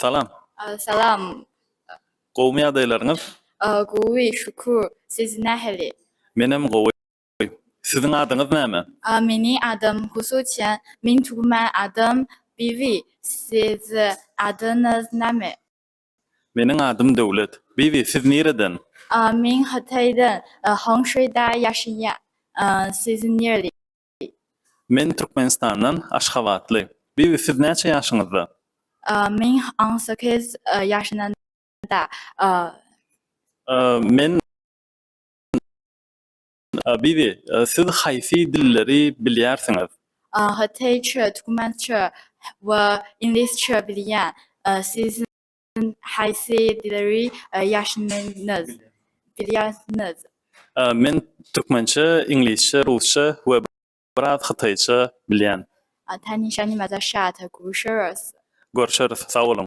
Salam. Salam. Gowmy ýagdaýlaryňyz? Gowy şükür. Siz nähili? Menem gowy. Siziň adyňyz näme? Meni adım Husuçen. Min Türkmen adım Bibi. Siz adınız näme? Meniň adym Döwlet. Bibi, siz nereden? Min Hatay'dan Hongshui'da yaşayan. Siz nereli? Men Türkmenistandan Aşgabatly. Bibi, siz näçe ýaşyňyzda? Min 18 yaşında. Men Bibi, siz haýsy dilleri bilýärsiňiz? Hatayça, Türkmençe ve İngilizce bilýän. Siz haýsy dilleri yaşanýansınız? Bilýärsiniz? Men türkmençe, inglizçe, rusça we biraz Hataýça bilýän. Tanyşlyk maza şat görüşürüz. Görüşürüz. Sag bolun.